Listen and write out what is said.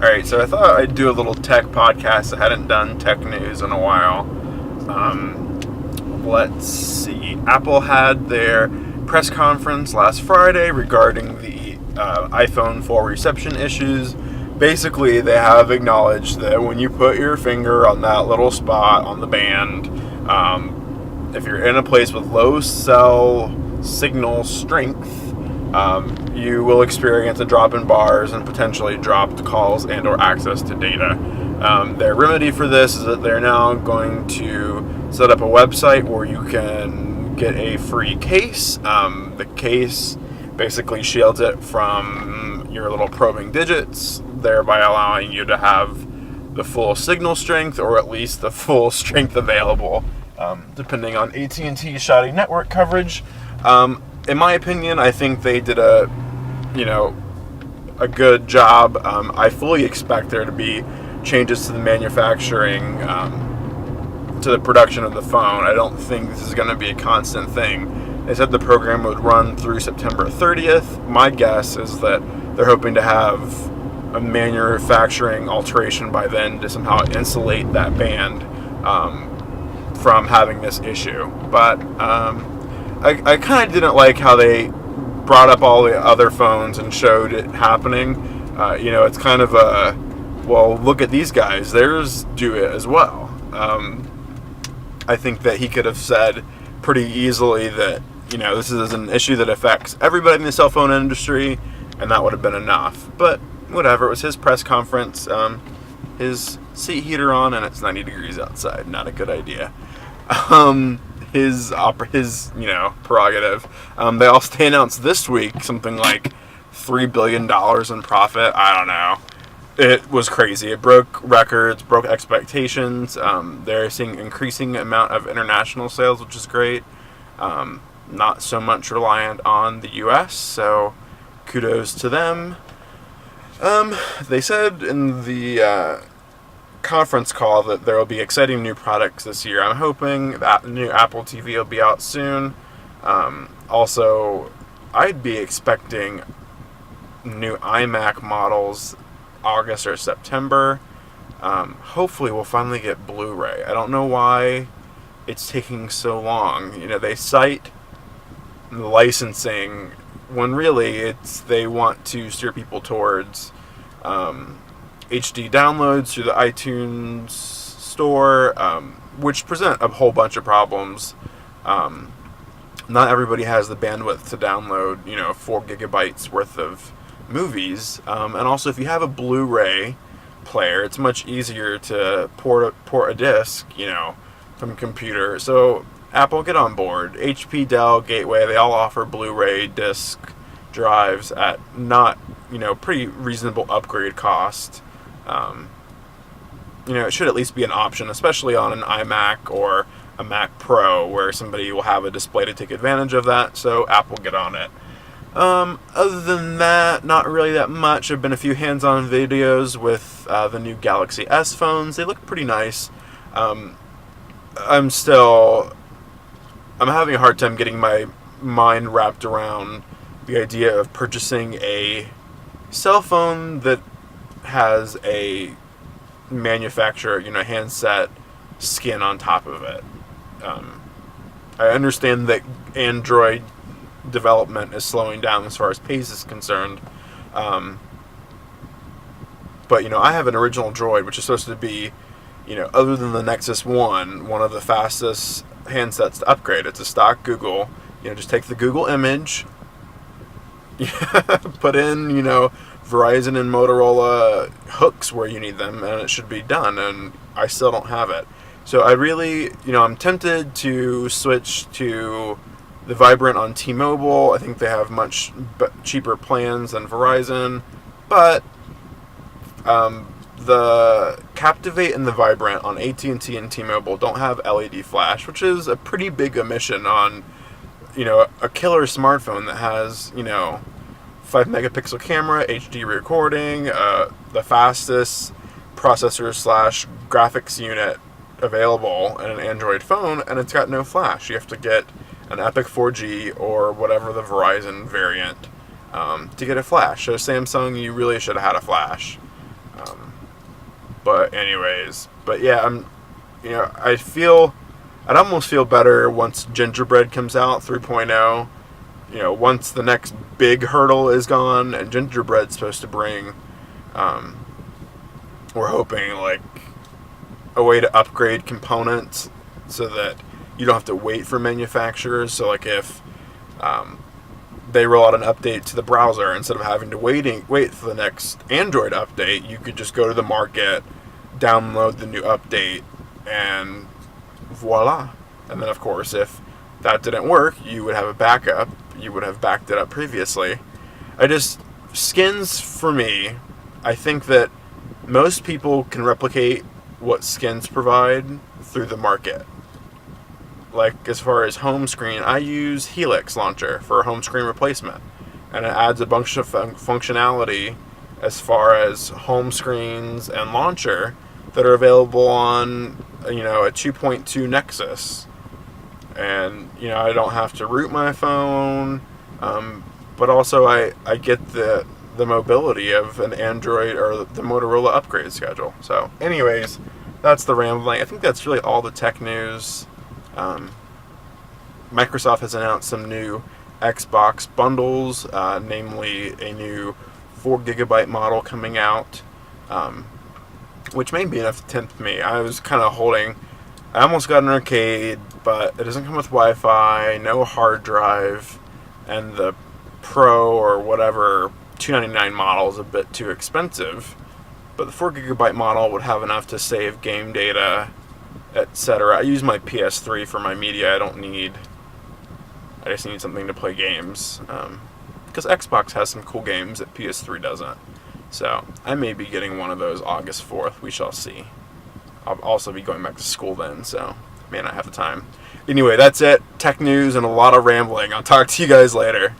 Alright, so I thought I'd do a little tech podcast. I hadn't done tech news in a while. Let's see. Apple had their press conference last Friday regarding the iPhone 4 reception issues. Basically, they have acknowledged that when you put your finger on that little spot on the band, if you're in a place with low cell signal strength, you will experience a drop in bars and potentially dropped calls and or access to data. Their remedy for this is that they're now going to set up a website where you can get a free case. The case basically shields it from your little probing digits, thereby allowing you to have the full signal strength, or at least the full strength available, depending on AT&T's shoddy network coverage. In my opinion, I think they did a good job. I fully expect there to be changes to the manufacturing, to the production of the phone. I don't think this is going to be a constant thing. They said the program would run through September 30th. My guess is that they're hoping to have a manufacturing alteration by then to somehow insulate that band from having this issue. But I kind of didn't like how they brought up all the other phones and showed it happening. It's kind of a, well, look at these guys, theirs do it as well. I think that he could have said pretty easily that, this is an issue that affects everybody in the cell phone industry, and that would have been enough. But whatever, it was his press conference, his seat heater on, and it's 90 degrees outside. Not a good idea. His prerogative. They announced this week something like $3 billion in profit. I don't know. It was crazy. It broke records, broke expectations. They're seeing increasing amount of international sales, which is great. Not so much reliant on the U.S., so kudos to them. They said in the conference call that there will be exciting new products this year. I'm hoping that the new Apple TV will be out soon. Also, I'd be expecting new iMac models August or September. Hopefully we'll finally get Blu-ray. I don't know why it's taking so long. They cite the licensing when really they want to steer people towards HD downloads through the iTunes store, which present a whole bunch of problems. Not everybody has the bandwidth to download, 4 gigabytes worth of movies. And also, if you have a Blu-ray player, it's much easier to port a disc, from a computer. So Apple, get on board. HP, Dell, Gateway, they all offer Blu-ray disc drives at not, pretty reasonable upgrade cost. It should at least be an option, especially on an iMac or a Mac Pro, where somebody will have a display to take advantage of that. So Apple, get on it. Other than that, not really that much. There have been a few hands-on videos with the new Galaxy S phones. They look pretty nice. I'm having a hard time getting my mind wrapped around the idea of purchasing a cell phone that has a manufacturer, handset skin on top of it. I understand that Android development is slowing down as far as pace is concerned. But, I have an original Droid, which is supposed to be, other than the Nexus 1, one of the fastest handsets to upgrade. It's a stock Google. Just take the Google image, put in, Verizon and Motorola hooks where you need them, and it should be done, and I still don't have it. So I really, I'm tempted to switch to the Vibrant on T-Mobile. I think they have much cheaper plans than Verizon, but the Captivate and the Vibrant on AT&T and T-Mobile don't have LED flash, which is a pretty big omission on, a killer smartphone that has, 5 megapixel camera, HD recording, the fastest processor / graphics unit available in an Android phone, and it's got no flash. You have to get an Epic 4G or whatever the Verizon variant to get a flash. So Samsung, you really should have had a flash. But anyways, but yeah, I'd almost feel better once Gingerbread comes out 3.0. Once the next big hurdle is gone, and Gingerbread's supposed to bring, we're hoping, like, a way to upgrade components so that you don't have to wait for manufacturers. So, like, if they roll out an update to the browser, instead of having to wait for the next Android update, you could just go to the market, download the new update, and voila. And then, of course, if that didn't work, you would have a backup. You would have backed it up previously. Skins, for me, I think that most people can replicate what skins provide through the market. Like, as far as home screen, I use Helix Launcher for home screen replacement, and it adds a bunch of functionality as far as home screens and launcher that are available on, a 2.2 Nexus. And, I don't have to root my phone, but also I get the mobility of an Android or the Motorola upgrade schedule. So, anyways, that's the rambling. I think that's really all the tech news. Microsoft has announced some new Xbox bundles, namely a new 4GB model coming out, which may be enough to tempt me. I was kind of I almost got an arcade, but it doesn't come with Wi-Fi, no hard drive, and the Pro or whatever $299 model is a bit too expensive. But the 4GB model would have enough to save game data, etc. I use my PS3 for my media. I just need something to play games, because Xbox has some cool games that PS3 doesn't. So I may be getting one of those August 4th. We shall see. I'll also be going back to school then, so I may not have the time. Anyway, that's it. Tech news and a lot of rambling. I'll talk to you guys later.